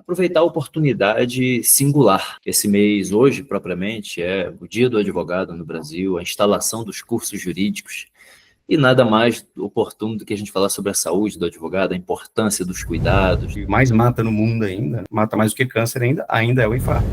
aproveitar a oportunidade singular. Esse mês, hoje, propriamente, é o Dia do Advogado no Brasil, a instalação dos cursos jurídicos, e nada mais oportuno do que a gente falar sobre a saúde do advogado, a importância dos cuidados. O que mais mata no mundo ainda, mata mais do que câncer ainda é o infarto.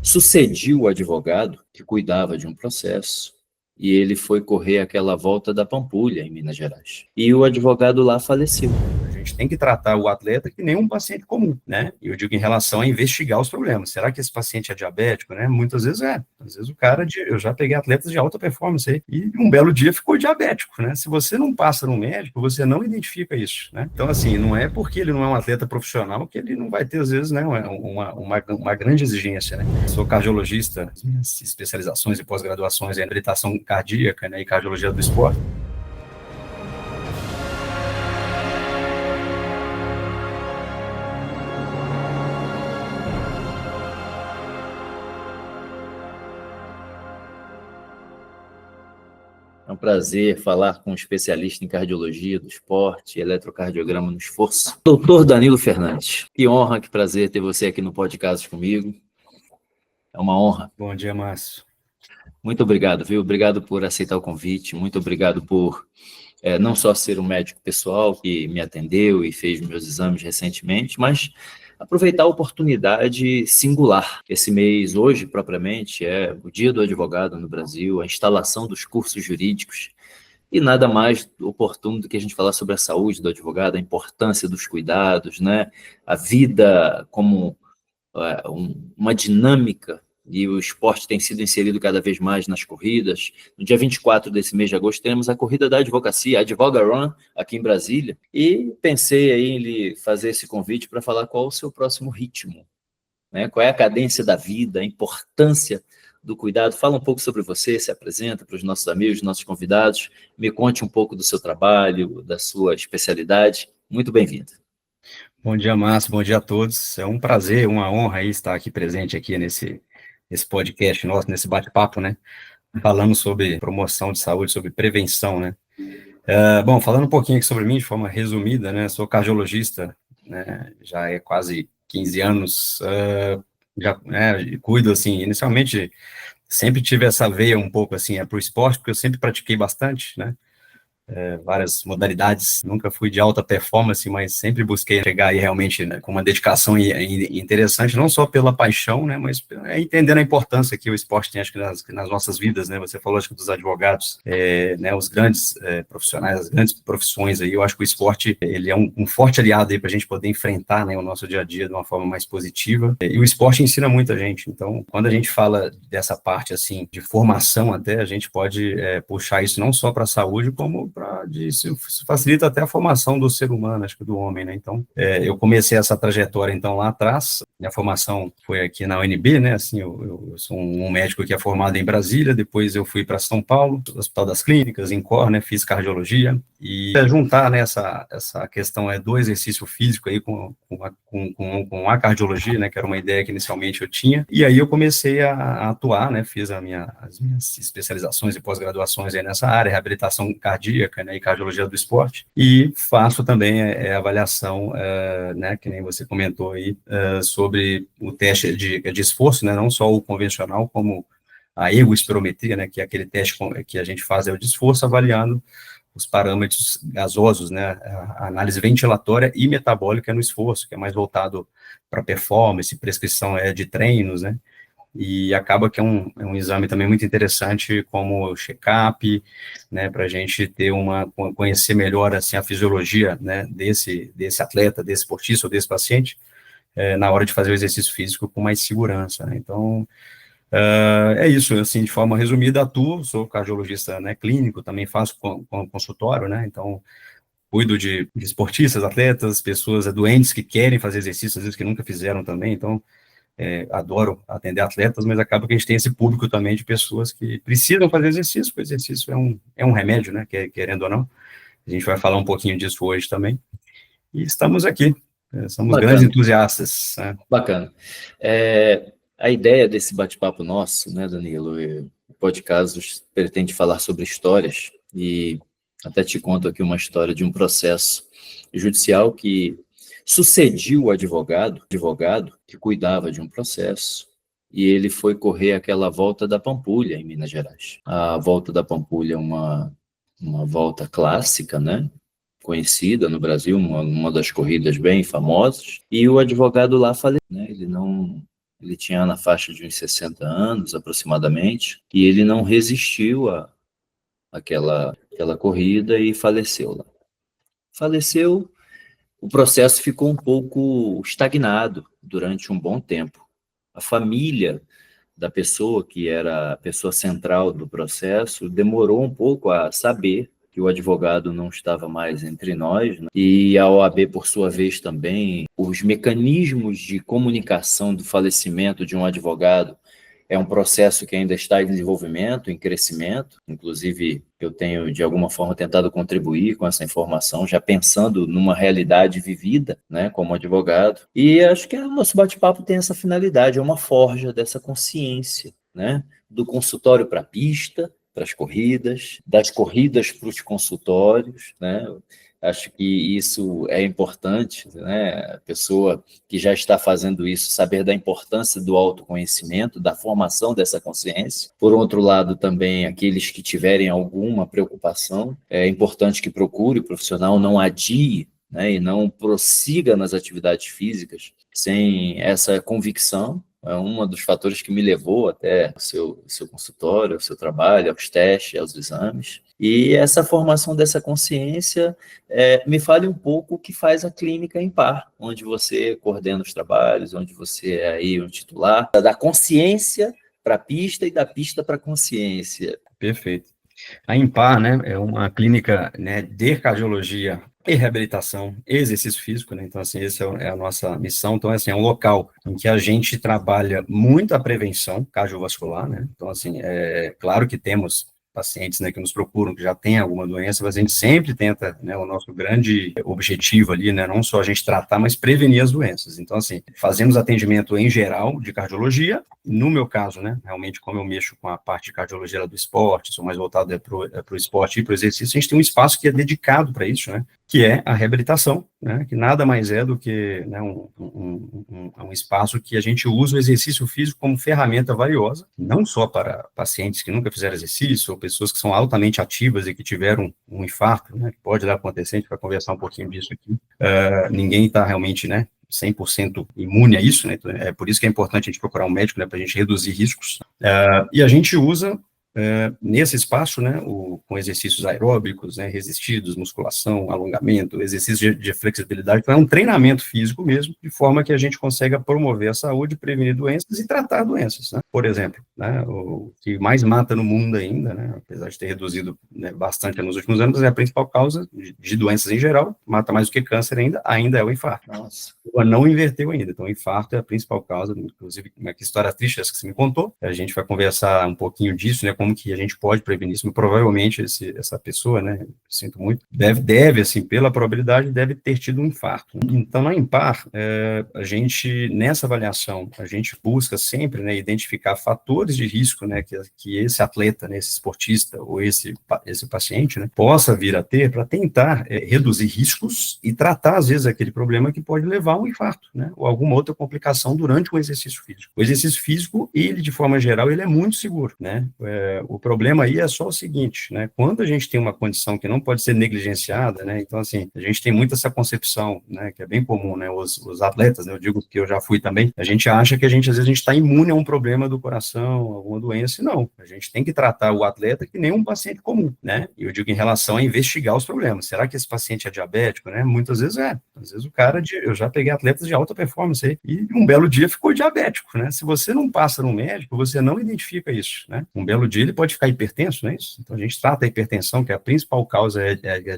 Sucediu o advogado que cuidava de um processo, e ele foi correr aquela volta da Pampulha, em Minas Gerais. E o advogado lá faleceu. A gente tem que tratar o atleta que nem um paciente comum, né? E eu digo em relação a investigar os problemas. Será que esse paciente é diabético, né? Muitas vezes é. Às vezes o cara, eu já peguei atletas de alta performance aí, e um belo dia ficou diabético, né? Se você não passa no médico, você não identifica isso, né? Então, assim, não é porque ele não é um atleta profissional que ele não vai ter, às vezes, né, uma grande exigência, né? Sou cardiologista, minhas especializações e pós-graduações em habilitação cardíaca, né, e cardiologia do esporte. É um prazer falar com um especialista em cardiologia do esporte, eletrocardiograma no esforço, Dr. Danilo Fernandes. Que honra, que prazer ter você aqui no podcast comigo. É uma honra. Bom dia, Márcio. Muito obrigado, viu? Obrigado por aceitar o convite, muito obrigado por não só ser um médico pessoal que me atendeu e fez meus exames recentemente, mas aproveitar a oportunidade singular. Esse mês, hoje, propriamente, é o Dia do Advogado no Brasil, a instalação dos cursos jurídicos, e nada mais oportuno do que a gente falar sobre a saúde do advogado, a importância dos cuidados, né? A vida como uma dinâmica, e o esporte tem sido inserido cada vez mais nas corridas. No dia 24 desse mês de agosto, teremos a corrida da advocacia, a Advoga Run, aqui em Brasília, e pensei aí em lhe fazer esse convite para falar qual o seu próximo ritmo, né? Qual é a cadência da vida, a importância do cuidado. Fala um pouco sobre você, se apresenta para os nossos amigos, nossos convidados, me conte um pouco do seu trabalho, da sua especialidade. Muito bem-vindo. Bom dia, Márcio, bom dia a todos. É um prazer, uma honra aí estar aqui presente aqui nesse podcast nosso, nesse bate-papo, né? Falando sobre promoção de saúde, sobre prevenção, né? Bom, falando um pouquinho aqui sobre mim, de forma resumida, né? Sou cardiologista, né? Já é quase 15 anos, cuido, assim, inicialmente sempre tive essa veia um pouco, assim, para o esporte, porque eu sempre pratiquei bastante, né? Várias modalidades, nunca fui de alta performance, mas sempre busquei chegar aí realmente, né, com uma dedicação interessante, não só pela paixão, né, mas entendendo a importância que o esporte tem, acho que nas nossas vidas, né, você falou, acho que dos advogados, né, os grandes profissionais, as grandes profissões aí, eu acho que o esporte, ele é um forte aliado aí para a gente poder enfrentar, né, o nosso dia a dia de uma forma mais positiva, e o esporte ensina muita gente, então, quando a gente fala dessa parte, assim, de formação até, a gente pode puxar isso não só para a saúde, como isso facilita até a formação do ser humano, acho que do homem, né? Então, eu comecei essa trajetória, então, lá atrás, minha formação foi aqui na UNB, né? Assim, eu sou um médico que é formado em Brasília, depois eu fui para São Paulo, Hospital das Clínicas, INCOR, né? Fiz cardiologia, e juntar, né, essa questão do exercício físico aí com a cardiologia, né? Que era uma ideia que inicialmente eu tinha, e aí eu comecei a atuar, né? Fiz as minhas especializações e pós-graduações aí nessa área, reabilitação cardíaca, né, e cardiologia do esporte, e faço também avaliação, né, que nem você comentou aí, sobre o teste de esforço, né, não só o convencional, como a ergospirometria, né, que é aquele teste que a gente faz o de esforço, avaliando os parâmetros gasosos, né, a análise ventilatória e metabólica no esforço, que é mais voltado para performance, prescrição de treinos, né, e acaba que é um exame também muito interessante como check-up, né, para a gente ter conhecer melhor, assim, a fisiologia, né, desse atleta, desse esportista ou desse paciente, na hora de fazer o exercício físico com mais segurança, né? Então, é isso, assim, de forma resumida, atuo, sou cardiologista, né, clínico, também faço consultório, né, então, cuido de esportistas, atletas, pessoas doentes que querem fazer exercício, às vezes que nunca fizeram também, então, adoro atender atletas, mas acaba que a gente tem esse público também de pessoas que precisam fazer exercício, porque o exercício é um remédio, né, querendo ou não. A gente vai falar um pouquinho disso hoje também. E estamos aqui, somos grandes entusiastas. Né? Bacana. A ideia desse bate-papo nosso, né, Danilo, o podcast pretende falar sobre histórias, e até te conto aqui uma história de um processo judicial que sucediu o advogado que cuidava de um processo, e ele foi correr aquela Volta da Pampulha, em Minas Gerais. A Volta da Pampulha é uma volta clássica, né? Conhecida no Brasil, uma das corridas bem famosas, e o advogado lá faleceu, né? Ele tinha na faixa de uns 60 anos, aproximadamente, e ele não resistiu àquela corrida e faleceu lá. Faleceu, o processo ficou um pouco estagnado durante um bom tempo. A família da pessoa, que era a pessoa central do processo, demorou um pouco a saber que o advogado não estava mais entre nós, né? E a OAB, por sua vez, também, os mecanismos de comunicação do falecimento de um advogado é um processo que ainda está em desenvolvimento, em crescimento. Inclusive, eu tenho, de alguma forma, tentado contribuir com essa informação, já pensando numa realidade vivida, né, como advogado. E acho que o nosso bate-papo tem essa finalidade, é uma forja dessa consciência, né, do consultório para a pista, para as corridas, das corridas para os consultórios, né? Acho que isso é importante, né? A pessoa que já está fazendo isso saber da importância do autoconhecimento, da formação dessa consciência. Por outro lado, também aqueles que tiverem alguma preocupação, é importante que procure o profissional, não adie, né? E não prossiga nas atividades físicas sem essa convicção. É um dos fatores que me levou até o seu consultório, ao seu trabalho, aos testes, aos exames. E essa formação dessa consciência, me fale um pouco o que faz a clínica Impar, onde você coordena os trabalhos, onde você é aí um titular, da consciência para a pista e da pista para a consciência. Perfeito. A Impar, né, é uma clínica, né, de cardiologia e reabilitação, exercício físico, né, então, assim, essa é a nossa missão. Então, assim, é um local em que a gente trabalha muito a prevenção cardiovascular, né, então, assim, é claro que temos pacientes, né, que nos procuram, que já têm alguma doença, mas a gente sempre tenta, né, o nosso grande objetivo ali, né, não só a gente tratar, mas prevenir as doenças. Então, assim, fazemos atendimento em geral de cardiologia. No meu caso, né, realmente, como eu mexo com a parte de cardiologia do esporte, sou mais voltado para o esporte e para o exercício, a gente tem um espaço que é dedicado para isso, né, que é a reabilitação, né, que nada mais é do que, né, um espaço que a gente usa o exercício físico como ferramenta valiosa, não só para pacientes que nunca fizeram exercício, ou pessoas que são altamente ativas e que tiveram um infarto, né, que pode dar acontecer, a gente vai conversar um pouquinho disso aqui. Ninguém está realmente, né, 100% imune a isso, né, então é por isso que é importante a gente procurar um médico, né, para a gente reduzir riscos, e a gente usa nesse espaço, né, com exercícios aeróbicos, né, resistidos, musculação, alongamento, exercício de flexibilidade, então é um treinamento físico mesmo, de forma que a gente consiga promover a saúde, prevenir doenças e tratar doenças, né? Por exemplo, né, o que mais mata no mundo ainda, né, apesar de ter reduzido, né, bastante nos últimos anos, é a principal causa de doenças em geral, mata mais do que câncer ainda é o infarto. Nossa. Não inverteu ainda, então o infarto é a principal causa, inclusive, que história triste essa que você me contou, a gente vai conversar um pouquinho disso, né, como que a gente pode prevenir isso, mas provavelmente essa pessoa, né, sinto muito, deve, assim, pela probabilidade, deve ter tido um infarto. Então, na Impar, a gente, nessa avaliação, a gente busca sempre, né, identificar fatores de risco, né, que esse atleta, né, esse esportista, ou esse paciente, né, possa vir a ter, para tentar reduzir riscos e tratar, às vezes, aquele problema que pode levar a um infarto, né, ou alguma outra complicação durante o exercício físico. O exercício físico, ele, de forma geral, ele é muito seguro, né, o problema aí é só o seguinte, né, quando a gente tem uma condição que não pode ser negligenciada, né, então, assim, a gente tem muito essa concepção, né, que é bem comum, né, os atletas, né, eu digo que eu já fui também, a gente acha que às vezes, a gente está imune a um problema do coração, alguma doença, e não, a gente tem que tratar o atleta que nem um paciente comum, né, e eu digo em relação a investigar os problemas, será que esse paciente é diabético, né, muitas vezes às vezes o cara, eu já peguei atletas de alta performance aí, e um belo dia ficou diabético, né, se você não passa no médico, você não identifica isso, né, um belo dia ele pode ficar hipertenso, não é isso? Então, a gente trata a hipertensão, que é a principal causa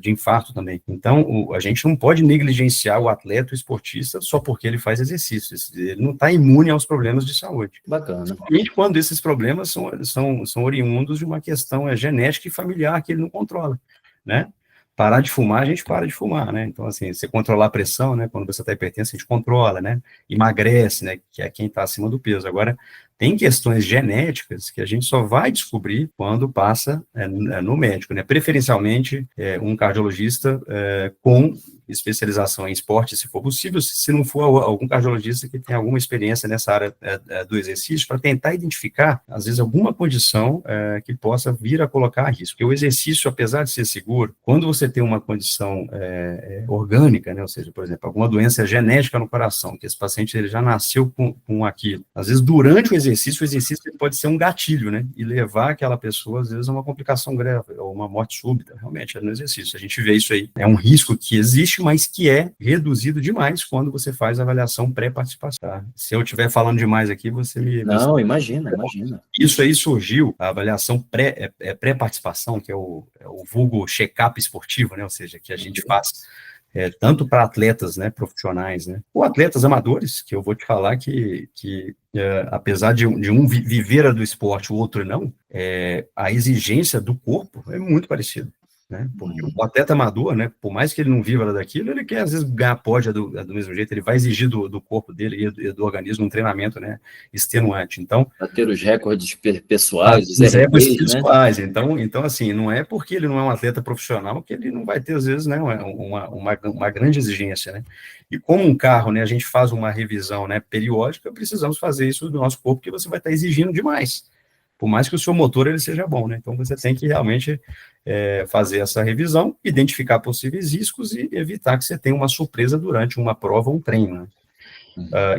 de infarto também. Então, a gente não pode negligenciar o atleta, o esportista, só porque ele faz exercício. Ele não está imune aos problemas de saúde. Bacana. Principalmente quando esses problemas são oriundos de uma questão genética e familiar que ele não controla, né? Parar de fumar, a gente para de fumar, né? Então, assim, você controlar a pressão, né? Quando você está hipertenso, a gente controla, né? Emagrece, né? Que é quem está acima do peso. Agora, tem questões genéticas que a gente só vai descobrir quando passa no médico, né? Preferencialmente, um cardiologista com especialização em esporte, se for possível, se não for algum cardiologista que tem alguma experiência nessa área do exercício, para tentar identificar, às vezes, alguma condição que possa vir a colocar a risco. Porque o exercício, apesar de ser seguro, quando você tem uma condição orgânica, né, ou seja, por exemplo, alguma doença genética no coração, que esse paciente ele já nasceu com aquilo, às vezes, durante o exercício ele pode ser um gatilho, né, e levar aquela pessoa, às vezes, a uma complicação grave, ou uma morte súbita, realmente, no exercício. A gente vê isso aí. É um risco que existe, mas que é reduzido demais quando você faz a avaliação pré-participação. Tá? Se eu estiver falando demais aqui, você me... Não, imagina. Isso aí surgiu, a avaliação pré-participação, que é o vulgo check-up esportivo, né, ou seja, que a gente faz tanto para atletas, né, profissionais, né, ou atletas amadores, que eu vou te falar que apesar de um viver do esporte, o outro não, a exigência do corpo é muito parecida. Né? Porque o atleta amador, né, por mais que ele não viva daquilo, ele quer, às vezes, ganhar pódio do mesmo jeito, ele vai exigir do corpo dele e do organismo um treinamento, né, extenuante. Então, bater os recordes pessoais, os recordes RPs, né? pessoais. Então, assim, não é porque ele não é um atleta profissional que ele não vai ter, às vezes, né, uma grande exigência, né? E como um carro, né, a gente faz uma revisão, né, periódica, precisamos fazer isso do nosso corpo, porque você vai estar exigindo demais. Por mais que o seu motor ele seja bom, né? Então, você tem que realmente fazer essa revisão, identificar possíveis riscos e evitar que você tenha uma surpresa durante uma prova ou um treino, né?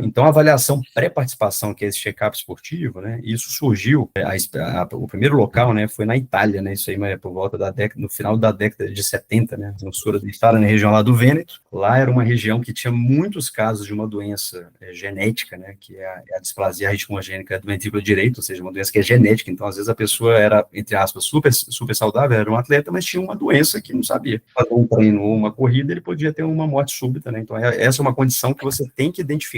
Então, a avaliação pré-participação, que é esse check-up esportivo, né, isso surgiu, o primeiro local, né, foi na Itália, né, isso aí por volta no final da década de 70, né, no sul da Itália, na região lá do Vêneto. Lá era uma região que tinha muitos casos de uma doença genética, né, que é a displasia ritmogênica do ventrículo direito, ou seja, uma doença que é genética. Então, às vezes, a pessoa era, entre aspas, super saudável, era um atleta, mas tinha uma doença que não sabia. Fazer um treino ou uma corrida, ele podia ter uma morte súbita, né, então essa é uma condição que você tem que identificar,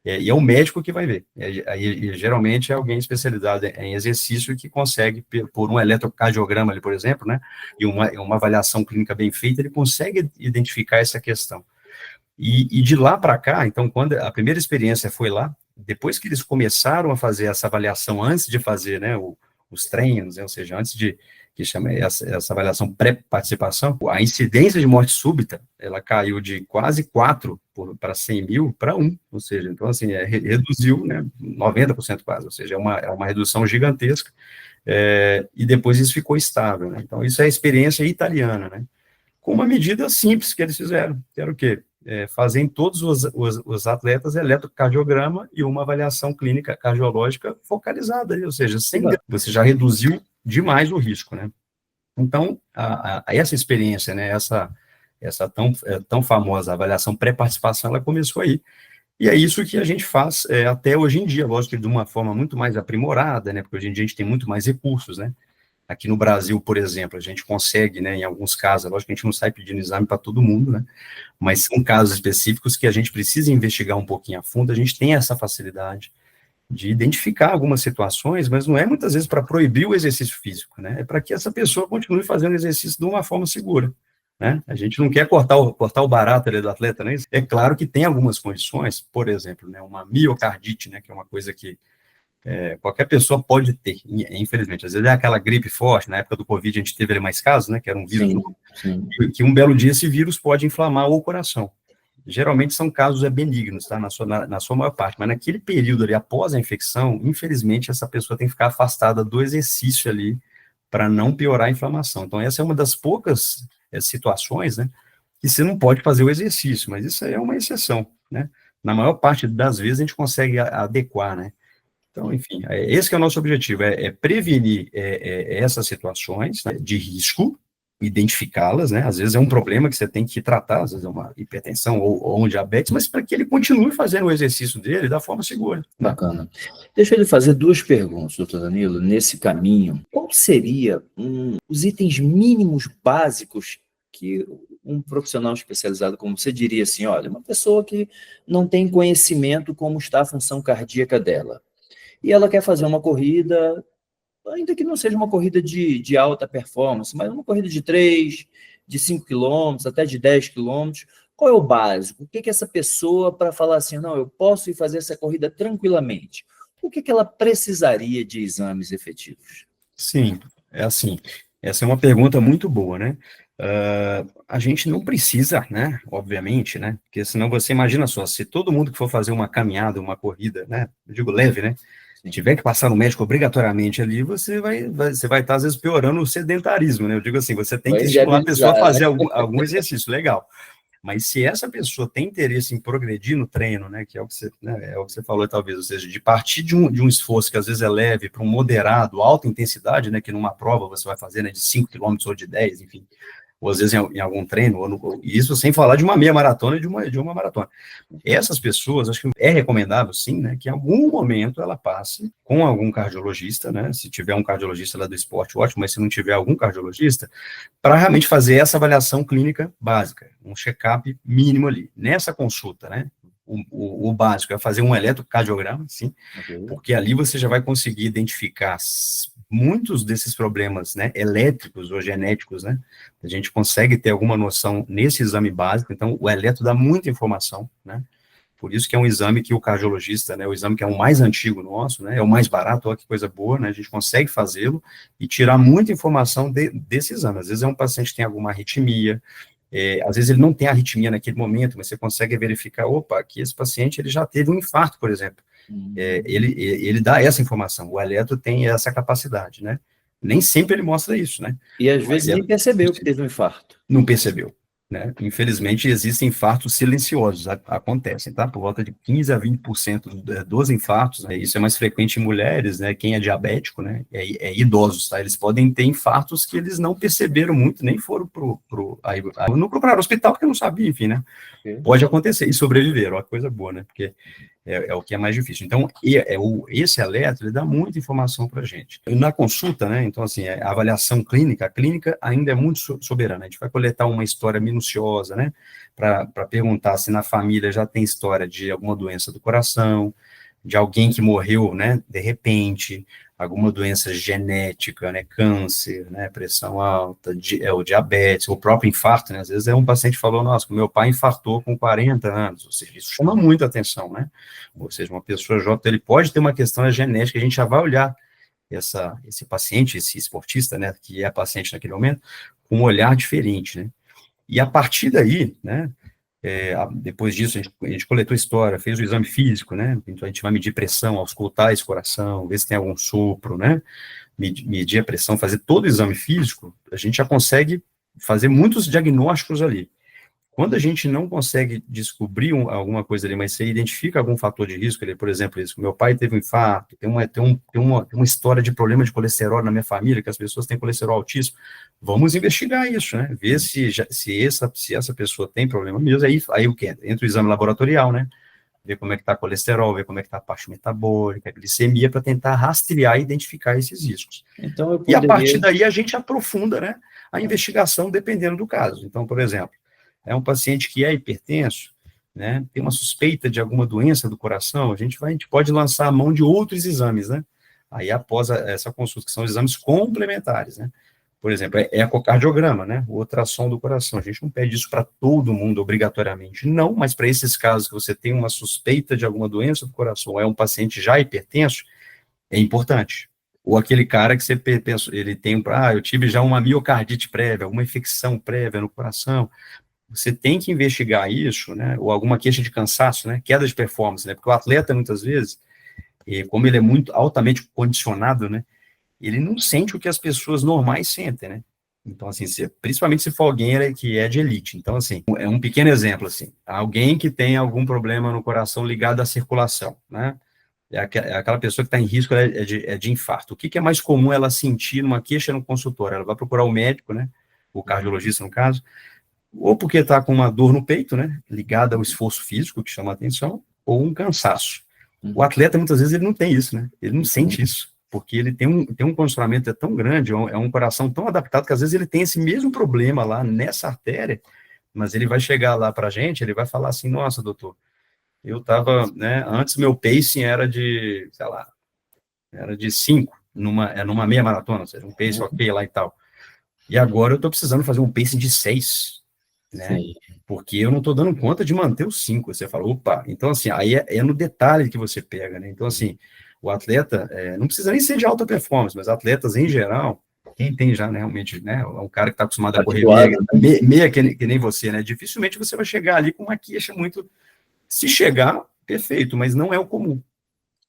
e é o médico que vai ver. E geralmente é alguém especializado em exercício que consegue, por um eletrocardiograma ali, por exemplo, né, e uma avaliação clínica bem feita, ele consegue identificar essa questão. E de lá para cá, então, quando a primeira experiência foi lá, depois que eles começaram a fazer essa avaliação, antes de fazer, né, os treinos, né, ou seja, antes de que chama essa avaliação pré-participação, a incidência de morte súbita, ela caiu de quase 4 para 100 mil para 1, ou seja, então, assim, reduziu, né, 90% quase, ou seja, é uma redução gigantesca, e depois isso ficou estável, né, então isso é a experiência italiana, né, com uma medida simples que eles fizeram, que era o quê? Fazer em todos os atletas eletrocardiograma e uma avaliação clínica cardiológica focalizada, ou seja, você já reduziu demais o risco, né? Então, essa experiência, né, essa tão famosa avaliação pré-participação, ela começou aí. E é isso que a gente faz até hoje em dia, lógico que de uma forma muito mais aprimorada, né, porque hoje em dia a gente tem muito mais recursos, né? Aqui no Brasil, por exemplo, a gente consegue, né, em alguns casos, lógico que a gente não sai pedindo exame para todo mundo, né, mas são casos específicos que a gente precisa investigar um pouquinho a fundo, a gente tem essa facilidade de identificar algumas situações, mas não é muitas vezes para proibir o exercício físico, né, é para que essa pessoa continue fazendo exercício de uma forma segura, né, a gente não quer cortar o barato ali do atleta, né, é claro que tem algumas condições, por exemplo, né, uma miocardite, né, que é uma coisa que qualquer pessoa pode ter, infelizmente. Às vezes é aquela gripe forte, na época do Covid a gente teve mais casos, né, que era um vírus novo, que um belo dia esse vírus pode inflamar o coração. Geralmente são casos benignos, tá, na sua maior parte, mas naquele período ali, após a infecção, infelizmente essa pessoa tem que ficar afastada do exercício ali, para não piorar a inflamação. Então essa é uma das poucas situações, né, que você não pode fazer o exercício, mas isso aí é uma exceção, né. Na maior parte das vezes a gente consegue adequar, né. Então, enfim, esse que é o nosso objetivo, prevenir essas situações, né, de risco, identificá-las, né, às vezes é um problema que você tem que tratar, às vezes é uma hipertensão ou um diabetes, mas para que ele continue fazendo o exercício dele da forma segura. Bacana. Deixa eu lhe fazer duas perguntas, doutor Danilo, nesse caminho. Qual seria os itens mínimos básicos que um profissional especializado, como você diria assim, olha, uma pessoa que não tem conhecimento como está a função cardíaca dela, e ela quer fazer uma corrida, ainda que não seja uma corrida de alta performance, mas uma corrida de 3, de 5 quilômetros, até de 10 quilômetros, qual é o básico? O que essa pessoa, para falar assim, não, eu posso ir fazer essa corrida tranquilamente, o que ela precisaria de exames efetivos? Sim, é assim, essa é uma pergunta muito boa, né? A gente não precisa, né, obviamente, né, porque senão você imagina só, se todo mundo que for fazer uma caminhada, uma corrida, né, eu digo leve, né, tiver que passar no médico obrigatoriamente ali, você vai estar, às vezes, piorando o sedentarismo, né, eu digo assim, você tem que Vai estimular a pessoa a inviabilizar, né? fazer algum exercício, legal, mas se essa pessoa tem interesse em progredir no treino, né, que é o que você, né, é o que você falou, talvez, ou seja, de partir de um esforço que às vezes é leve para um moderado, alta intensidade, né, que numa prova você vai fazer, né, de 5 quilômetros ou de 10, enfim, ou às vezes em algum treino, e isso sem falar de uma meia maratona e de uma maratona. Essas pessoas, acho que é recomendável, sim, né, que em algum momento ela passe com algum cardiologista, né, se tiver um cardiologista lá do esporte, ótimo, mas se não tiver algum cardiologista, para realmente fazer essa avaliação clínica básica, um check-up mínimo ali. Nessa consulta, né, o básico é fazer um eletrocardiograma, sim, porque ali você já vai conseguir identificar muitos desses problemas, né, elétricos ou genéticos, né, a gente consegue ter alguma noção nesse exame básico, então o eletro dá muita informação, né, por isso que é um exame que o cardiologista, né, o exame que é o mais antigo nosso, né, é o mais barato, olha que coisa boa, né, a gente consegue fazê-lo e tirar muita informação desse exame. Às vezes é um paciente que tem alguma arritmia, às vezes ele não tem arritmia naquele momento, mas você consegue verificar, opa, aqui esse paciente ele já teve um infarto, por exemplo. Ele dá essa informação, o eletro tem essa capacidade, né? Nem sempre ele mostra isso, né? E às vezes nem percebeu que teve um infarto. Não percebeu. Né? Infelizmente, existem infartos silenciosos, acontecem, tá? Por volta de 15 a 20% dos infartos, né? Isso é mais frequente em mulheres, né? Quem é diabético, né? Idosos, tá? Eles podem ter infartos que eles não perceberam muito, nem foram não procuraram o hospital porque não sabia, enfim, né? Pode acontecer, e sobreviveram, uma coisa boa, né? Porque é o que é mais difícil. Então, esse eletro, ele dá muita informação para a gente. Na consulta, né, então, assim, a avaliação clínica, a clínica ainda é muito soberana. A gente vai coletar uma história minuciosa, né, para perguntar se na família já tem história de alguma doença do coração, de alguém que morreu, né, de repente, alguma doença genética, né, câncer, né, pressão alta, o diabetes, o próprio infarto, né, às vezes um paciente falou, nossa, meu pai infartou com 40 anos, ou seja, isso chama muita atenção, né, ou seja, uma pessoa jovem, ele pode ter uma questão genética, a gente já vai olhar esse paciente, esse esportista, né, que é paciente naquele momento, com um olhar diferente, né, e a partir daí, né, depois disso, a gente coletou história, fez o exame físico, né? Então a gente vai medir pressão, auscultar esse coração, ver se tem algum sopro, né? Medir a pressão, fazer todo o exame físico, a gente já consegue fazer muitos diagnósticos ali. Quando a gente não consegue descobrir alguma coisa ali, mas você identifica algum fator de risco, ali, por exemplo, isso, meu pai teve um infarto, tem uma história de problema de colesterol na minha família, que as pessoas têm colesterol altíssimo, vamos investigar isso, né? Ver se essa pessoa tem problema mesmo, aí o que? Entra o exame laboratorial, né? Ver como é que está o colesterol, ver como é que está a parte metabólica, a glicemia, para tentar rastrear e identificar esses riscos. Então, E a partir daí a gente aprofunda, né, a investigação dependendo do caso. Então, por exemplo, é um paciente que é hipertenso, né, tem uma suspeita de alguma doença do coração, a gente pode lançar a mão de outros exames, né, aí após essa consulta, que são exames complementares, né, por exemplo, ecocardiograma, né, o ultrassom do coração, a gente não pede isso para todo mundo obrigatoriamente, não, mas para esses casos que você tem uma suspeita de alguma doença do coração, ou é um paciente já hipertenso, é importante. Ou aquele cara que você pensa, ele tem, eu tive já uma miocardite prévia, uma infecção prévia no coração, você tem que investigar isso, né, ou alguma queixa de cansaço, né, queda de performance, né, porque o atleta, muitas vezes, como ele é muito altamente condicionado, né, ele não sente o que as pessoas normais sentem, né, então, assim, principalmente se for alguém que é de elite, então, assim, é um pequeno exemplo, assim, alguém que tem algum problema no coração ligado à circulação, né, aquela pessoa que está em risco de infarto, o que é mais comum ela sentir numa queixa no consultório? Ela vai procurar o médico, né, o cardiologista, no caso, ou porque está com uma dor no peito, né, ligada ao esforço físico, que chama a atenção, ou um cansaço. O atleta, muitas vezes, ele não tem isso, né, ele não sente isso, porque ele tem um condicionamento tão grande, é um coração tão adaptado, que às vezes ele tem esse mesmo problema lá nessa artéria, mas ele vai chegar lá para a gente, ele vai falar assim, nossa, doutor, eu estava, né, antes meu pacing era de, sei lá, era de 5, numa meia maratona, ou seja, um pacing ok lá e tal, e agora eu estou precisando fazer um pacing de 6, né? Sim. Porque eu não estou dando conta de manter os 5. Você fala, opa, então assim, aí é no detalhe que você pega, né? Então, assim, o atleta, não precisa nem ser de alta performance, mas atletas em geral, quem tem já, né, realmente, né, um cara que está acostumado a correr Habituado, meia que nem você, né, dificilmente você vai chegar ali com uma queixa muito, se chegar, perfeito, mas não é o comum.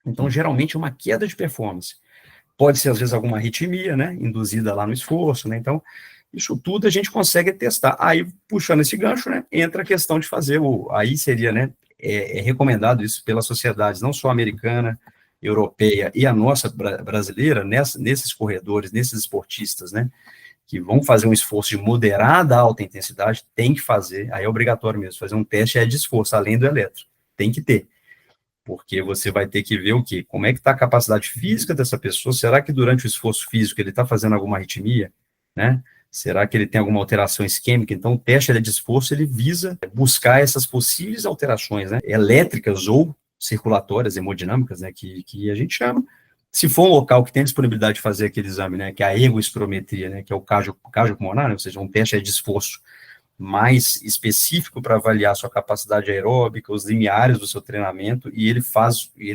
Então, geralmente, é uma queda de performance. Pode ser, às vezes, alguma arritmia, né, induzida lá no esforço, né, então, isso tudo a gente consegue testar. Aí, puxando esse gancho, né, entra a questão de fazer aí seria, né, é recomendado isso pelas sociedades, não só americana, europeia e a nossa brasileira, nesses corredores, nesses esportistas, né, que vão fazer um esforço de moderada alta intensidade, tem que fazer, aí é obrigatório mesmo, fazer um teste de esforço, além do eletro, tem que ter, porque você vai ter que ver o quê? Como é que está a capacidade física dessa pessoa, será que durante o esforço físico ele está fazendo alguma arritmia, né? Será que ele tem alguma alteração isquêmica? Então, o teste de esforço, ele visa buscar essas possíveis alterações, né, elétricas ou circulatórias, hemodinâmicas, né, que a gente chama. Se for um local que tem disponibilidade de fazer aquele exame, né, que é a ergospirometria, né, que é o cardiopulmonar, né, ou seja, um teste de esforço mais específico para avaliar a sua capacidade aeróbica, os limiares do seu treinamento, e ele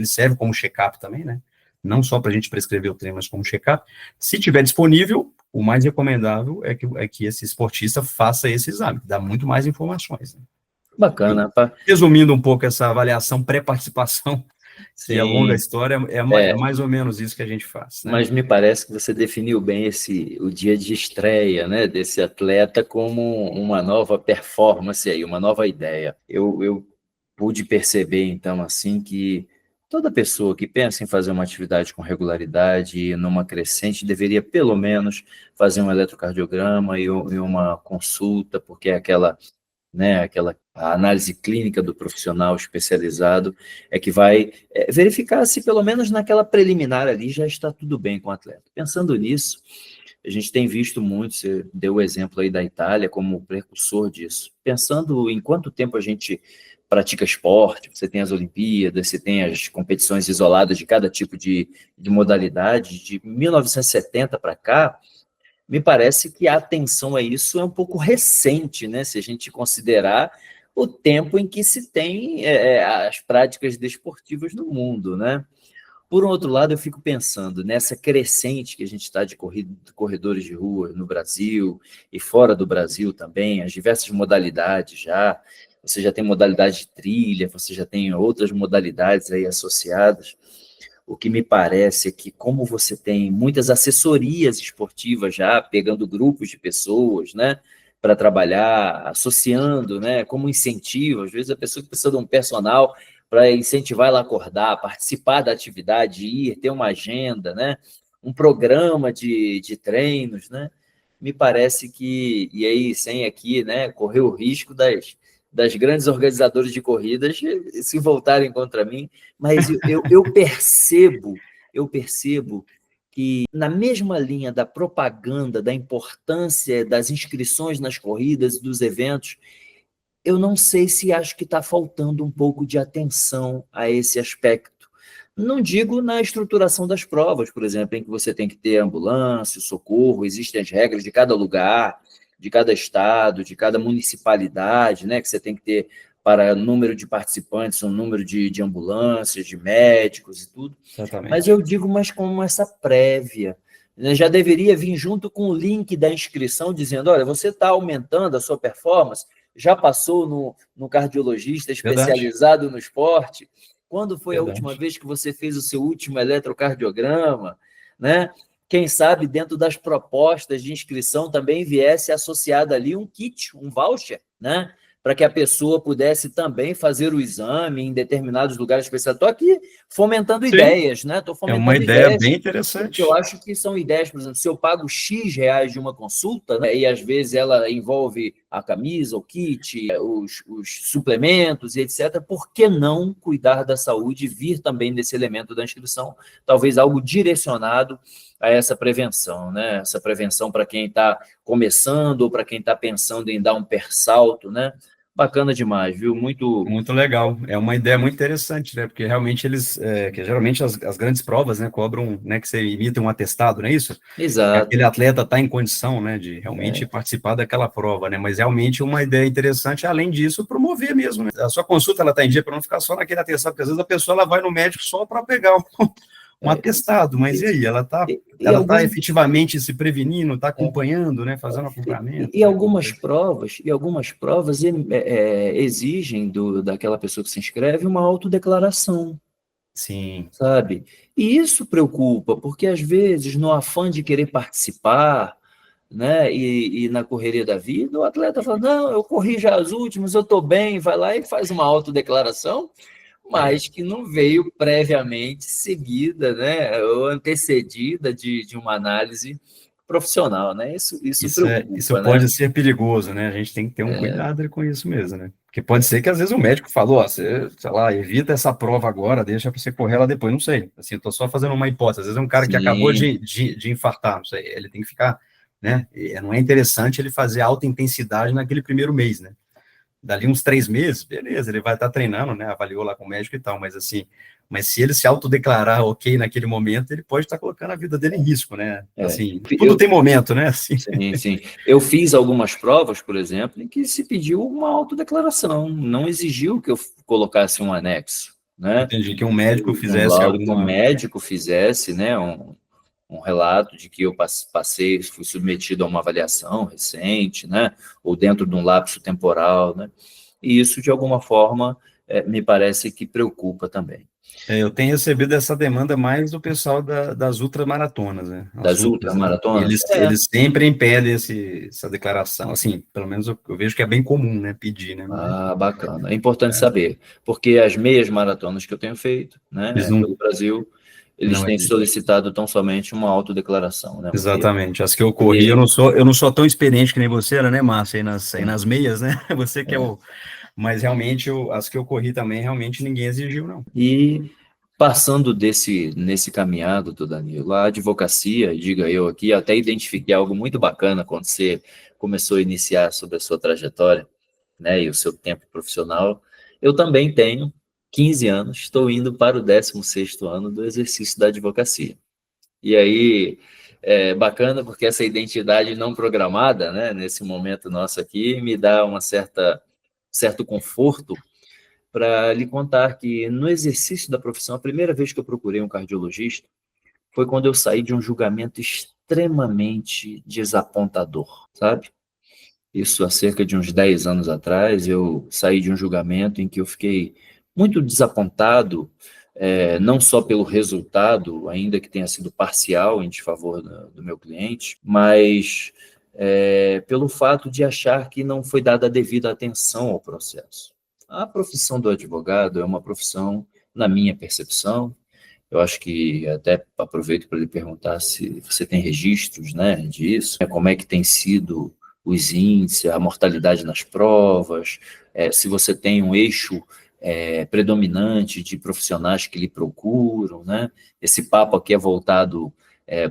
serve como check-up também, né, não só para a gente prescrever o treino, mas como check-up. Se tiver disponível, o mais recomendável é que esse esportista faça esse exame, que dá muito mais informações. Né? bacana. Resumindo um pouco essa avaliação pré-participação, que é longa Sim, história, é mais ou menos isso que a gente faz. Né? mas me parece que você definiu bem o dia de estreia, né, desse atleta como uma nova performance aí, uma nova ideia. Eu pude perceber, então, assim, que toda pessoa que pensa em fazer uma atividade com regularidade e numa crescente deveria, pelo menos, fazer um eletrocardiograma e uma consulta, porque é aquela a análise clínica do profissional especializado é que vai verificar se pelo menos naquela preliminar ali já está tudo bem com o atleta. Pensando nisso, a gente tem visto muito, você deu o exemplo aí da Itália como precursor disso. Pensando em quanto tempo a gente pratica esporte, você tem as Olimpíadas, você tem as competições isoladas de cada tipo de modalidade, de 1970 para cá, me parece que a atenção a isso é um pouco recente, né? Se a gente considerar o tempo em que se tem as práticas desportivas no mundo, né? Por um outro lado, eu fico pensando nessa crescente que a gente está de corredores de rua no Brasil e fora do Brasil também, as diversas modalidades já. Você já tem modalidade de trilha, você já tem outras modalidades aí associadas. O que me parece é que, como você tem muitas assessorias esportivas já, pegando grupos de pessoas, né, para trabalhar, associando, né, como incentivo, às vezes a pessoa que precisa de um personal para incentivar ela a acordar, participar da atividade, ir, ter uma agenda, né, um programa de treinos, né, me parece que, e aí, sem aqui, né, correr o risco das grandes organizadoras de corridas se voltarem contra mim, mas eu percebo que na mesma linha da propaganda, da importância das inscrições nas corridas, dos eventos, eu não sei se acho que está faltando um pouco de atenção a esse aspecto. Não digo na estruturação das provas, por exemplo, em que você tem que ter ambulância, socorro, existem as regras de cada lugar, de cada estado, de cada municipalidade, né, que você tem que ter para número de participantes, um número de ambulâncias, de médicos e tudo. Exatamente. Mas eu digo mais como essa prévia. Já deveria vir junto com o link da inscrição, dizendo, olha, você está aumentando a sua performance, já passou no cardiologista especializado no esporte, quando foi a última vez que você fez o seu último eletrocardiograma, né? Quem sabe dentro das propostas de inscrição também viesse associado ali um kit, um voucher, né? Para que a pessoa pudesse também fazer o exame em determinados lugares especiais. Estou aqui fomentando ideias, né? Estou fomentando uma ideia bem interessante. Eu acho que são ideias, por exemplo, se eu pago X reais de uma consulta, né, e às vezes ela envolve a camisa, o kit, os suplementos e etc., por que não cuidar da saúde e vir também desse elemento da inscrição? Talvez algo direcionado a essa prevenção, né? Essa prevenção para quem está começando ou para quem está pensando em dar um persalto, né? Bacana demais, viu? Muito legal. É uma ideia muito interessante, né? Porque realmente que geralmente as grandes provas, né, cobram, né, que você imita um atestado, não é isso? Exato. Aquele atleta está em condição, né, de realmente participar daquela prova, né? Mas realmente uma ideia interessante, além disso, promover mesmo, né? A sua consulta ela está em dia para não ficar só naquele atestado, porque às vezes a pessoa ela vai no médico só para pegar um atestado, mas e aí? Ela está efetivamente se prevenindo, está acompanhando, né, fazendo acompanhamento. E algumas provas exigem daquela pessoa que se inscreve uma autodeclaração. Sim. Sabe? E isso preocupa, porque às vezes, no afã de querer participar, né, e na correria da vida, o atleta fala, não, eu corri já as últimas, eu estou bem, vai lá e faz uma autodeclaração, mas que não veio previamente seguida, né, ou antecedida de uma análise profissional, né? Isso preocupa, isso pode ser perigoso, né? A gente tem que ter um cuidado com isso mesmo, né? Porque pode ser que às vezes o médico falou, ó, você, sei lá, evita essa prova agora, deixa para você correr ela depois, não sei. Assim, eu tô só fazendo uma hipótese. Às vezes é um cara que acabou de infartar, não sei, ele tem que ficar, né? Não é interessante ele fazer alta intensidade naquele primeiro mês, né? Dali uns 3 meses, beleza, ele vai estar treinando, né? Avaliou lá com o médico e tal, mas assim, mas se ele se autodeclarar ok naquele momento, ele pode estar colocando a vida dele em risco, né? Assim, tudo tem momento, né? Assim. Sim. Eu fiz algumas provas, por exemplo, em que se pediu uma autodeclaração, não exigiu que eu colocasse um anexo, né? Entendi, que um médico fizesse que um médico fizesse, né? Um relato de que eu passei, fui submetido a uma avaliação recente, né? Ou dentro de um lapso temporal, né? E isso, de alguma forma, me parece que preocupa também. Eu tenho recebido essa demanda mais do pessoal das ultramaratonas, né? Das ultramaratonas? Eles sempre impedem essa declaração, assim, pelo menos eu vejo que é bem comum, né, pedir, né? Bacana. É importante saber, porque as meias maratonas que eu tenho feito, né, pelo Brasil, eles têm solicitado tão somente uma autodeclaração, né? Exatamente. As que eu corri, eu não sou tão experiente que nem você era, né, Márcia, aí nas meias, né? Você que é o... Mas realmente, as que eu corri também, realmente ninguém exigiu, não. E passando nesse caminhado, Danilo, a advocacia, diga eu aqui, até identifiquei algo muito bacana quando você começou a iniciar sobre a sua trajetória, né, e o seu tempo profissional. Eu também tenho 15 anos, estou indo para o 16º ano do exercício da advocacia. E aí, é bacana porque essa identidade não programada, né, nesse momento nosso aqui, me dá certo conforto para lhe contar que no exercício da profissão, a primeira vez que eu procurei um cardiologista foi quando eu saí de um julgamento extremamente desapontador, sabe? Isso há cerca de uns 10 anos atrás, eu saí de um julgamento em que eu fiquei muito desapontado, não só pelo resultado, ainda que tenha sido parcial em desfavor do meu cliente, mas pelo fato de achar que não foi dada a devida atenção ao processo. A profissão do advogado é uma profissão, na minha percepção, eu acho que até aproveito para lhe perguntar se você tem registros, né, disso, como é que tem sido os índices, a mortalidade nas provas, se você tem um eixo predominante de profissionais que lhe procuram, né? Esse papo aqui é voltado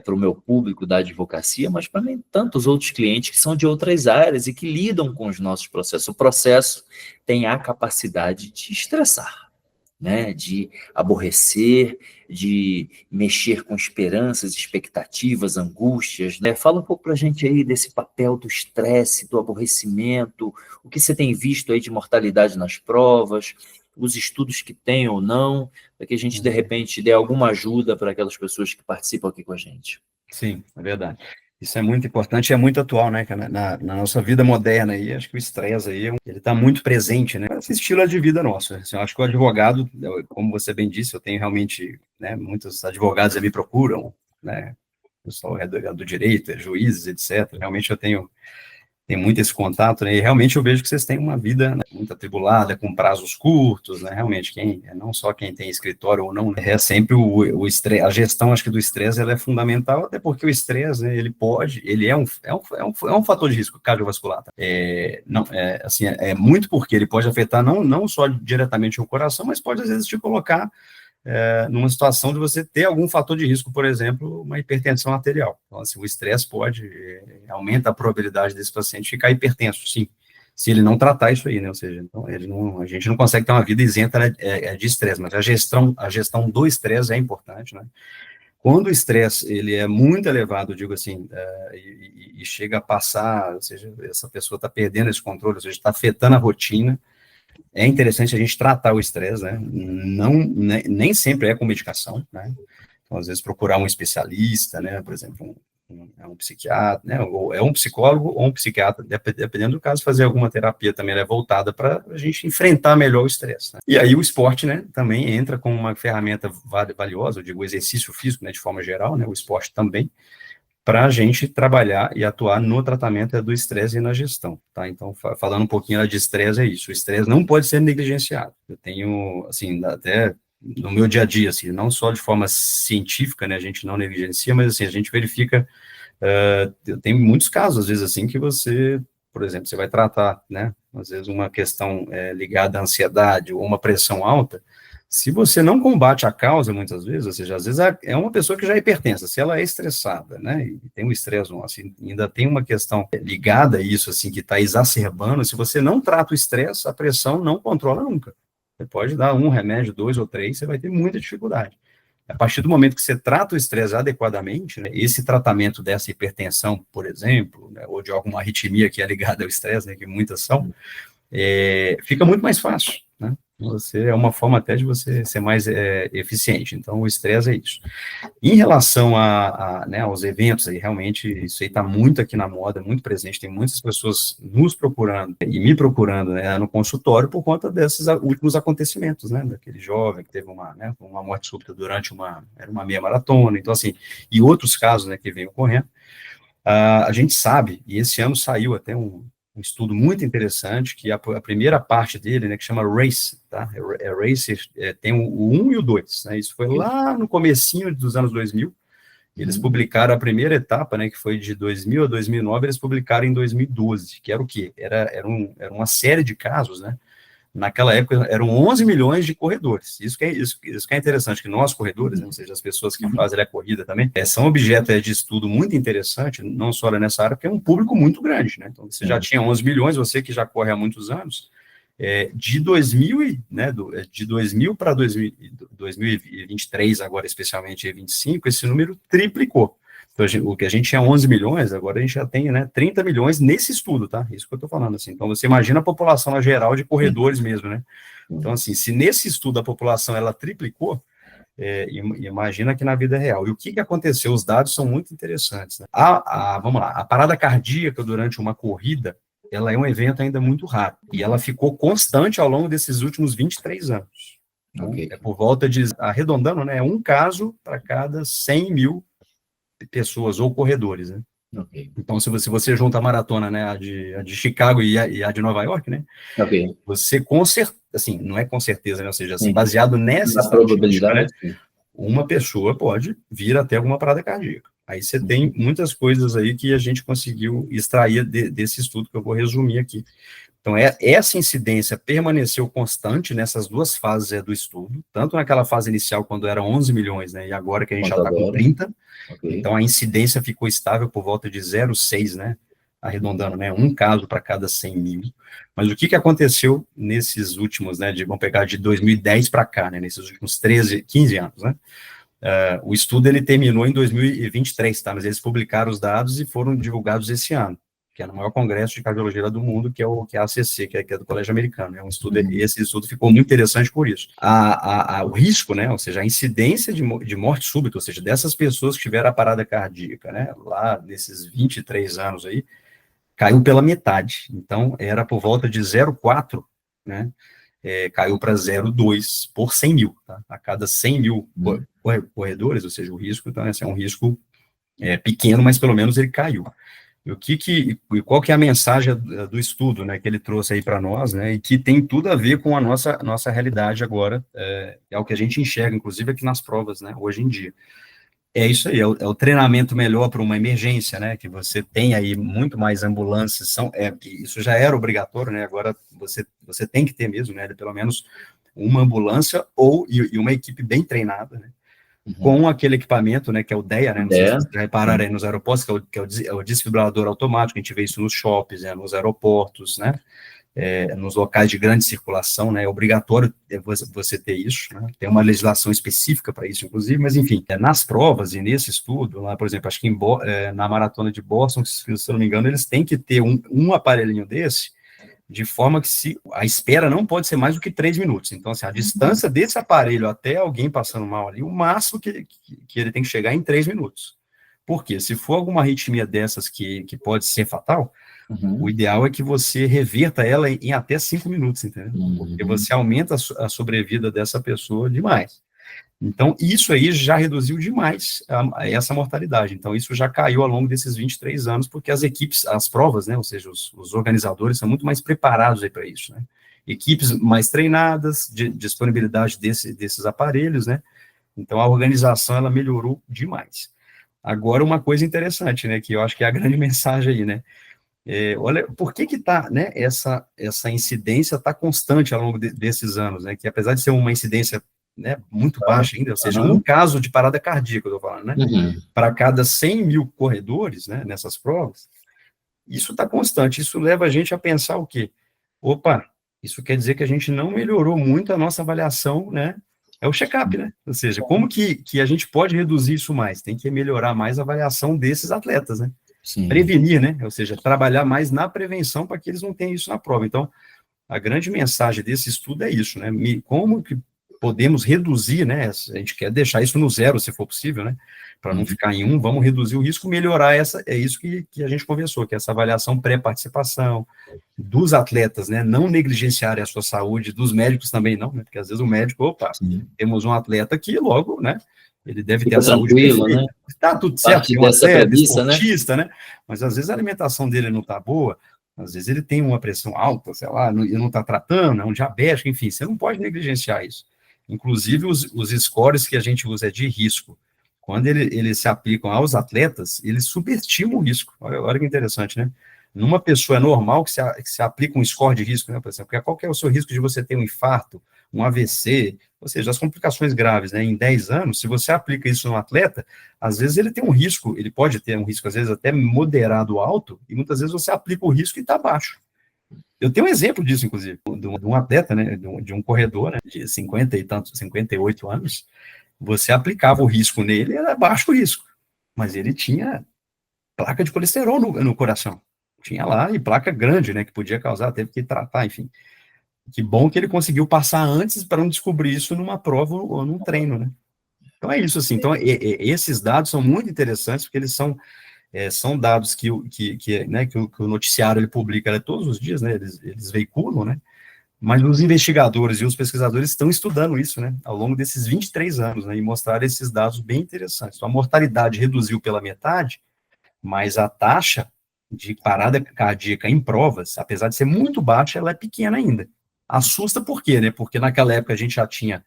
para o meu público da advocacia, mas para mim tantos outros clientes que são de outras áreas e que lidam com os nossos processos. O processo tem a capacidade de estressar, né, de aborrecer, de mexer com esperanças, expectativas, angústias, né? Fala um pouco para a gente aí desse papel do estresse, do aborrecimento, o que você tem visto aí de mortalidade nas provas, os estudos que tem ou não, para que a gente, de repente, dê alguma ajuda para aquelas pessoas que participam aqui com a gente. Sim, é verdade. Isso é muito importante e é muito atual, né, na nossa vida moderna aí, acho que o estresse aí, ele está muito presente, né, esse estilo de vida nosso. Assim, eu acho que o advogado, como você bem disse, eu tenho realmente, né, muitos advogados me procuram, né, o pessoal do direito, juízes, etc. Realmente eu tenho muito esse contato, né, e realmente eu vejo que vocês têm uma vida, né, muito atribulada, com prazos curtos, né, realmente, não só quem tem escritório ou não, né, é sempre o estresse, a gestão, acho que do estresse, ela é fundamental, até porque o estresse, né, ele é um fator de risco cardiovascular, tá? Assim, muito porque ele pode afetar não só diretamente o coração, mas pode, às vezes, te colocar numa situação de você ter algum fator de risco, por exemplo, uma hipertensão arterial. Então, assim, o estresse aumenta a probabilidade desse paciente ficar hipertenso, sim, se ele não tratar isso aí, né, ou seja, então, a gente não consegue ter uma vida isenta, né, de estresse, mas a gestão do estresse é importante, né. Quando o estresse, ele é muito elevado, digo assim, e chega a passar, ou seja, essa pessoa está perdendo esse controle, ou seja, está afetando a rotina, é interessante a gente tratar o estresse, né? Nem sempre é com medicação, né? Então, às vezes, procurar um especialista, né, por exemplo, um psiquiatra, né, ou é um psicólogo ou um psiquiatra, dependendo do caso, fazer alguma terapia também é voltada para a gente enfrentar melhor o estresse, né? E aí o esporte, né, também entra como uma ferramenta valiosa, eu digo, o exercício físico, né, de forma geral, né, o esporte também, para a gente trabalhar e atuar no tratamento do estresse e na gestão, tá? Então, falando um pouquinho de estresse, é isso, o estresse não pode ser negligenciado. Eu tenho, assim, até no meu dia a dia, assim, não só de forma científica, né, a gente não negligencia, mas, assim, a gente verifica, tem muitos casos, às vezes, assim, que você, por exemplo, você vai tratar, né, às vezes uma questão ligada à ansiedade ou uma pressão alta, se você não combate a causa, muitas vezes, ou seja, às vezes é uma pessoa que já é hipertensa, se ela é estressada, né, e tem um estresse, assim, ainda tem uma questão ligada a isso, assim, que está exacerbando, se você não trata o estresse, a pressão não controla nunca. Você pode dar um remédio, 2 ou 3, você vai ter muita dificuldade. A partir do momento que você trata o estresse adequadamente, né, esse tratamento dessa hipertensão, por exemplo, né, ou de alguma arritmia que é ligada ao estresse, né, que muitas são, fica muito mais fácil, né? É uma forma até de você ser mais eficiente. Então, o estresse é isso. Em relação né, aos eventos, aí, realmente, isso aí está muito aqui na moda, muito presente, tem muitas pessoas nos procurando e me procurando, né, no consultório por conta desses últimos acontecimentos, né, daquele jovem que teve uma morte súbita durante era uma meia maratona, então, assim, e outros casos, né, que vêm ocorrendo. A gente sabe, e esse ano saiu até um estudo muito interessante, que a primeira parte dele, né, que chama RACE, tá? RACE tem o 1 e o 2, né? Isso foi lá no comecinho dos anos 2000, eles publicaram a primeira etapa, né, que foi de 2000 a 2009, eles publicaram em 2012, que era o quê? Era uma série de casos, né? Naquela época eram 11 milhões de corredores. Isso que é interessante, que nós corredores, né, ou seja, as pessoas que fazem a corrida também, são objeto de estudo muito interessante, não só nessa área, porque é um público muito grande, né? Então, você já tinha 11 milhões, você que já corre há muitos anos, de 2000 para 2023, agora especialmente 2025, esse número triplicou. Então, o que a gente tinha 11 milhões, agora a gente já tem, né, 30 milhões nesse estudo, tá? Isso que eu estou falando, assim. Então, você imagina a população na geral de corredores mesmo, né? Então, assim, se nesse estudo a população, ela triplicou, imagina que na vida real. E o que aconteceu? Os dados são muito interessantes, né? Vamos lá, a parada cardíaca durante uma corrida, ela é um evento ainda muito raro, e ela ficou constante ao longo desses últimos 23 anos. Okay. Então, por volta de, arredondando, né, um caso para cada 100 mil pessoas ou corredores, né? Okay. Então, se você junta a maratona, né, a de Chicago e a de Nova York, né, okay, você assim, não é com certeza, né, ou seja, assim, baseado nessa probabilidade, né, uma pessoa pode vir até alguma parada cardíaca. Aí você tem muitas coisas aí que a gente conseguiu extrair desse estudo que eu vou resumir aqui. Então, essa incidência permaneceu constante nessas duas fases do estudo, tanto naquela fase inicial, quando eram 11 milhões, né, e agora que a gente já está com 30, okay, então a incidência ficou estável por volta de 0,6, né, arredondando, né, um caso para cada 100 mil. Mas o que aconteceu nesses últimos, né, vamos pegar de 2010 para cá, né, nesses últimos 15 anos, né? O estudo, ele terminou em 2023, tá, mas eles publicaram os dados e foram divulgados esse ano, que é no maior congresso de cardiologia do mundo, que é a ACC, que é do Colégio Americano. É um estudo, esse estudo ficou muito interessante por isso. O risco, né, ou seja, a incidência de morte súbita, ou seja, dessas pessoas que tiveram a parada cardíaca, né, lá nesses 23 anos aí, caiu pela metade. Então, era por volta de 0,4, né, caiu para 0,2 por 100 mil, tá? A cada 100 mil corredores, ou seja, o risco, então, esse é um risco pequeno, mas pelo menos ele caiu. E qual que é a mensagem do estudo, né, que ele trouxe aí para nós, né, e que tem tudo a ver com a nossa realidade agora, é o que a gente enxerga, inclusive aqui nas provas, né, hoje em dia. É isso aí, é o treinamento melhor para uma emergência, né, que você tem aí muito mais ambulâncias, isso já era obrigatório, né, agora você tem que ter mesmo, né, pelo menos uma ambulância e uma equipe bem treinada, né, com aquele equipamento, né, que é o DEA, né, não sei se vocês já repararam aí nos aeroportos, que é o desfibrilador automático, a gente vê isso nos shoppings, né, nos aeroportos, né, nos locais de grande circulação, né, é obrigatório você ter isso, né, tem uma legislação específica para isso, inclusive, mas enfim, nas provas e nesse estudo, lá, por exemplo, acho que na maratona de Boston, se eu não me engano, eles têm que ter um aparelhinho desse de forma que a espera não pode ser mais do que 3 minutos. Então, assim, a distância desse aparelho até alguém passando mal ali, o máximo que ele tem que chegar é em 3 minutos. Por quê? Se for alguma arritmia dessas que pode ser fatal, o ideal é que você reverta ela em até 5 minutos, entendeu? Porque você aumenta a sobrevida dessa pessoa demais. Então, isso aí já reduziu demais essa mortalidade. Então, isso já caiu ao longo desses 23 anos, porque as equipes, as provas, né, ou seja, os organizadores são muito mais preparados para isso, né? Equipes mais treinadas, de disponibilidade desses aparelhos, né? Então, a organização, ela melhorou demais. Agora, uma coisa interessante, né, que eu acho que é a grande mensagem aí, né? Olha, por que tá, né, essa incidência está constante ao longo desses anos, né? Que apesar de ser uma incidência, né, muito baixa ainda, ou seja, um caso de parada cardíaca, eu estou falando, né, para cada 100 mil corredores, né, nessas provas, isso está constante, isso leva a gente a pensar o quê? Opa, isso quer dizer que a gente não melhorou muito a nossa avaliação, né, é o check-up, né, ou seja, como que a gente pode reduzir isso mais? Tem que melhorar mais a avaliação desses atletas, né, prevenir, né, ou seja, trabalhar mais na prevenção para que eles não tenham isso na prova. Então, a grande mensagem desse estudo é isso, né, como que podemos reduzir, né, a gente quer deixar isso no zero, se for possível, né, para não ficar em 1, vamos reduzir o risco, melhorar é isso que a gente conversou, que é essa avaliação pré-participação dos atletas, né, não negligenciarem a sua saúde, dos médicos também não, né, porque às vezes o médico, temos um atleta que logo, né, ele deve ter a saúde perfeita, né? Tá tudo certo, um atleta, esportista, né, mas às vezes a alimentação dele não tá boa, às vezes ele tem uma pressão alta, sei lá, ele não está tratando, é um diabético, enfim, você não pode negligenciar isso. Inclusive, os scores que a gente usa é de risco. Quando eles se aplicam aos atletas, eles subestimam o risco. Olha que interessante, né? Numa pessoa normal que se aplica um score de risco, né, por exemplo, porque qual que é o seu risco de você ter um infarto, um AVC, ou seja, as complicações graves, né, em 10 anos, se você aplica isso no atleta, às vezes ele tem um risco, ele pode ter um risco, às vezes até moderado alto, e muitas vezes você aplica o risco e está baixo. Eu tenho um exemplo disso, inclusive, de um atleta, né, de um corredor, né, de 50 e tantos, 58 anos, você aplicava o risco nele, era baixo risco, mas ele tinha placa de colesterol no coração, tinha lá, e placa grande, né, que podia causar, teve que tratar, enfim. Que bom que ele conseguiu passar antes para não descobrir isso numa prova ou num treino, né. Então é isso, assim, então esses dados são muito interessantes, porque eles são dados né, que o noticiário ele publica, né, todos os dias, né, eles veiculam, né, mas os investigadores e os pesquisadores estão estudando isso, né, ao longo desses 23 anos, né, e mostraram esses dados bem interessantes. Então, a mortalidade reduziu pela metade, mas a taxa de parada cardíaca em provas, apesar de ser muito baixa, ela é pequena ainda. Assusta por quê, né, porque naquela época a gente já tinha,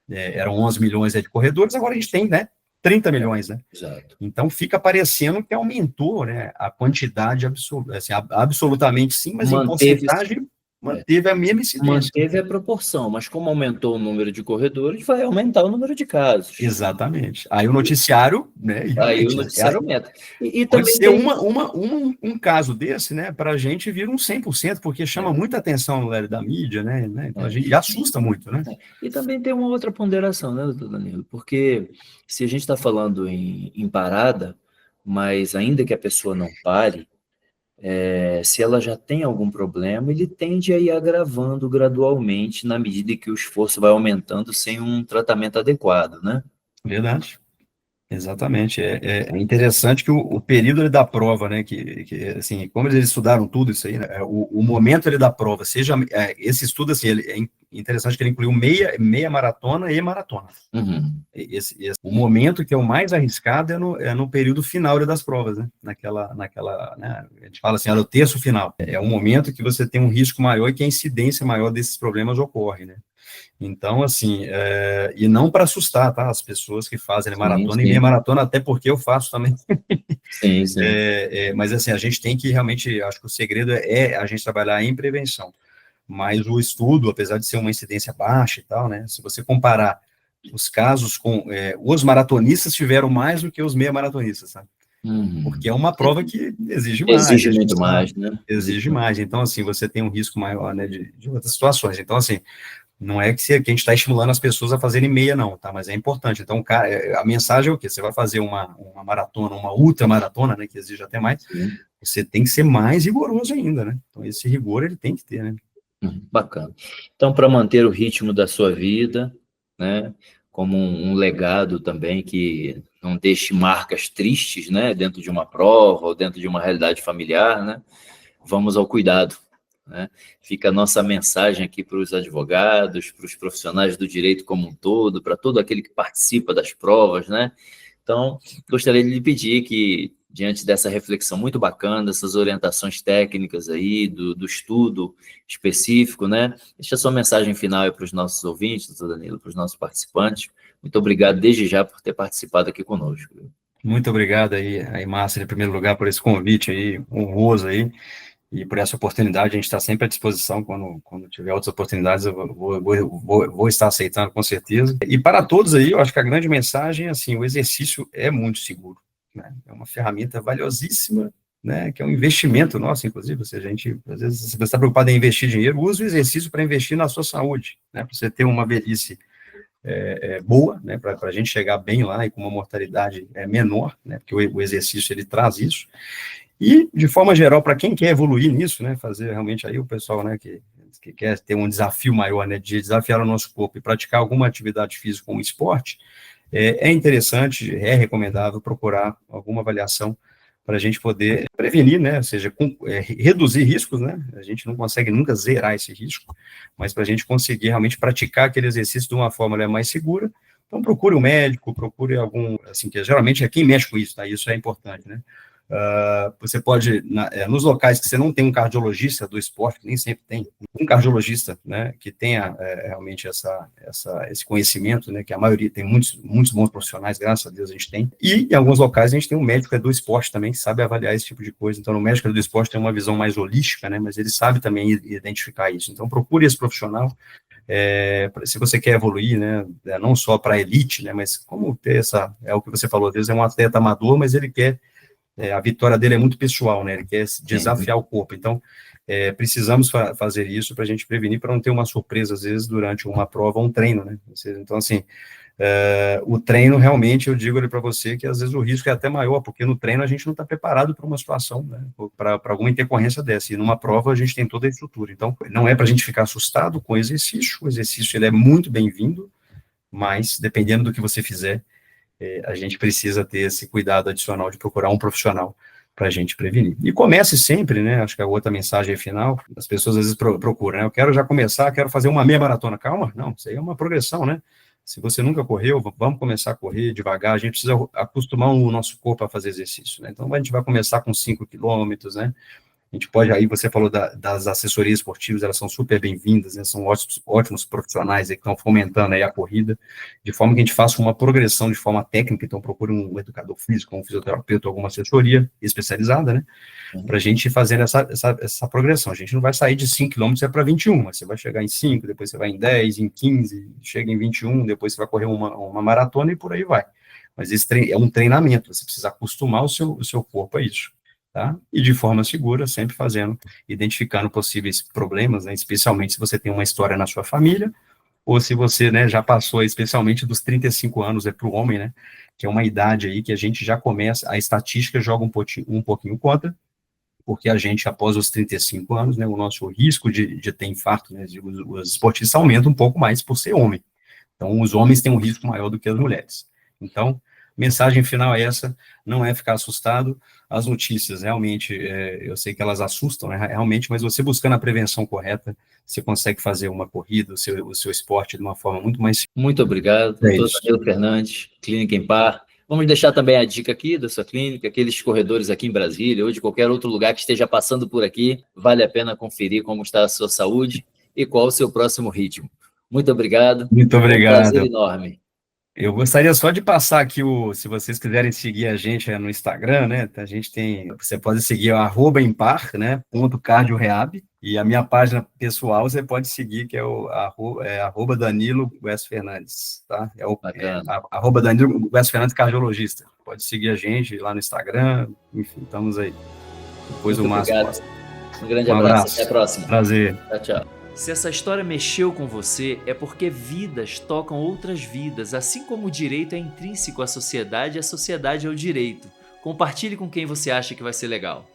eram 11 milhões de corredores, agora a gente tem, né, 30 milhões, né? Exato. Então, fica parecendo que aumentou, né, a quantidade absoluta, assim, absolutamente sim, mas em porcentagem manteve a mesma incidência. Manteve a proporção, mas como aumentou o número de corredores, vai aumentar o número de casos. Exatamente. Aí o noticiário, né, aí o noticiário aumenta. E pode ser um caso desse, né, para a gente vir um 100%, porque chama muita atenção da mídia, né, então a gente assusta muito, né. E também tem uma outra ponderação, né, doutor Danilo, porque se a gente está falando em parada, mas ainda que a pessoa não pare, se ela já tem algum problema, ele tende a ir agravando gradualmente na medida que o esforço vai aumentando sem um tratamento adequado, né? Verdade. Exatamente, é interessante que o período da prova, né, que assim, como eles estudaram tudo isso aí, né, o momento da prova, seja, esse estudo, assim, é interessante que ele incluiu meia maratona e maratona. O momento que é o mais arriscado é no período final das provas, né, naquela, né, a gente fala assim, no terço final, é um momento que você tem um risco maior e que a incidência maior desses problemas ocorre, né. Então, assim, e não para assustar, tá, as pessoas que fazem maratona e meia maratona, até porque eu faço também. Sim, sim. Mas, assim, a gente tem que realmente, acho que o segredo é a gente trabalhar em prevenção. Mas o estudo, apesar de ser uma incidência baixa e tal, né, se você comparar os casos com... os maratonistas tiveram mais do que os meia maratonistas, sabe? Porque é uma prova que exige mais. Exige muito mais, né? Exige mais. Então, assim, você tem um risco maior, né, de outras situações. Então, assim, não é que a gente está estimulando as pessoas a fazerem meia, não, tá? Mas é importante. Então, a mensagem é o quê? Você vai fazer uma maratona, uma ultramaratona, né, que exige até mais. você tem que ser mais rigoroso ainda, né? Então, esse rigor ele tem que ter, né? Bacana. Então, para manter o ritmo da sua vida, né, como um legado também que não deixe marcas tristes, né, dentro de uma prova ou dentro de uma realidade familiar, né, vamos ao cuidado, né? Fica a nossa mensagem aqui para os advogados, para os profissionais do direito como um todo, para todo aquele que participa das provas, né? Então, gostaria de lhe pedir que, diante dessa reflexão muito bacana, dessas orientações técnicas aí, do estudo específico, né? Deixe a sua mensagem final aí para os nossos ouvintes, doutor Danilo, para os nossos participantes. Muito obrigado desde já por ter participado aqui conosco. Muito obrigado aí, Márcia, em primeiro lugar, por esse convite aí, honroso aí, e por essa oportunidade. A gente está sempre à disposição, quando tiver outras oportunidades, eu vou estar aceitando, com certeza. E para todos aí, eu acho que a grande mensagem é assim, o exercício é muito seguro, né? É uma ferramenta valiosíssima, né, que é um investimento nosso, inclusive, ou seja, a gente, às vezes, se você está preocupado em investir dinheiro, use o exercício para investir na sua saúde, né, para você ter uma velhice boa, né, para a gente chegar bem lá e com uma mortalidade menor, né, porque o exercício ele traz isso. E, de forma geral, para quem quer evoluir nisso, né, fazer realmente aí o pessoal, né, que quer ter um desafio maior, né, de desafiar o nosso corpo e praticar alguma atividade física ou um esporte, é interessante, é recomendável procurar alguma avaliação para a gente poder prevenir, né, ou seja, reduzir riscos, né, a gente não consegue nunca zerar esse risco, mas para a gente conseguir realmente praticar aquele exercício de uma forma mais segura. Então procure um médico, procure algum, assim, que geralmente é quem mexe com isso, tá, isso é importante, né. Você pode, nos locais que você não tem um cardiologista do esporte, que nem sempre tem, um cardiologista, né, que tenha realmente esse conhecimento, né, que a maioria tem muitos bons profissionais, graças a Deus a gente tem, e em alguns locais a gente tem um médico do esporte também, que sabe avaliar esse tipo de coisa. Então, o médico do esporte tem uma visão mais holística, né, mas ele sabe também identificar isso. Então, procure esse profissional, se você quer evoluir, né, não só para a elite, né, mas como ter o que você falou, às vezes é um atleta amador, mas ele quer, a vitória dele é muito pessoal, né, ele quer desafiar o corpo, então precisamos fazer isso para a gente prevenir, para não ter uma surpresa, às vezes, durante uma prova ou um treino, né, então, assim, o treino, realmente, eu digo para você que, às vezes, o risco é até maior, porque no treino a gente não está preparado para uma situação, né, para alguma intercorrência dessa, e numa prova a gente tem toda a estrutura, então, não é para a gente ficar assustado com o exercício ele é muito bem-vindo, mas, dependendo do que você fizer, a gente precisa ter esse cuidado adicional de procurar um profissional para a gente prevenir. E comece sempre, né, acho que a outra mensagem final, as pessoas às vezes procuram, né, eu quero já começar, quero fazer uma meia maratona, calma, não, isso aí é uma progressão, né, se você nunca correu, vamos começar a correr devagar, a gente precisa acostumar o nosso corpo a fazer exercício, né, então a gente vai começar com 5 quilômetros, né, a gente pode, aí você falou das assessorias esportivas, elas são super bem-vindas, né, são ótimos profissionais aí que estão fomentando aí a corrida, de forma que a gente faça uma progressão de forma técnica, então procure um educador físico, um fisioterapeuta, alguma assessoria especializada, né, para a gente fazer essa progressão. A gente não vai sair de 5 km para 21, mas você vai chegar em 5, depois você vai em 10, em 15, chega em 21, depois você vai correr uma maratona e por aí vai. Mas esse é um treinamento, você precisa acostumar o seu corpo a isso. Tá? E de forma segura, sempre identificando possíveis problemas, né, especialmente se você tem uma história na sua família, ou se você, né, já passou, especialmente dos 35 anos, para o homem, né, que é uma idade aí que a gente já começa, a estatística joga um pouquinho contra, porque a gente, após os 35 anos, né, o nosso risco de ter infarto, né, os esportistas aumentam um pouco mais por ser homem. Então, os homens têm um risco maior do que as mulheres. Então, mensagem final é essa, não é ficar assustado, as notícias realmente, eu sei que elas assustam, né, realmente, mas você buscando a prevenção correta, você consegue fazer uma corrida, o seu esporte de uma forma muito mais... Muito obrigado, doutor Danilo Fernandes, Clínica Empar. Vamos deixar também a dica aqui da sua clínica, aqueles corredores aqui em Brasília ou de qualquer outro lugar que esteja passando por aqui, vale a pena conferir como está a sua saúde e qual o seu próximo ritmo. Muito obrigado. Muito obrigado. Um prazer enorme. Eu gostaria só de passar aqui, se vocês quiserem seguir a gente no Instagram, né, a gente você pode seguir o @impar, né, @cardiorehab, e a minha página pessoal você pode seguir, que é o @Danilo Guesso Fernandes, tá? @Danilo Guesso Fernandes Cardiologista. Pode seguir a gente lá no Instagram, enfim, estamos aí. Depois o Márcio posta. Um grande abraço, até a próxima. Prazer. Tchau, tchau. Se essa história mexeu com você, é porque vidas tocam outras vidas, assim como o direito é intrínseco à sociedade, a sociedade é o direito. Compartilhe com quem você acha que vai ser legal.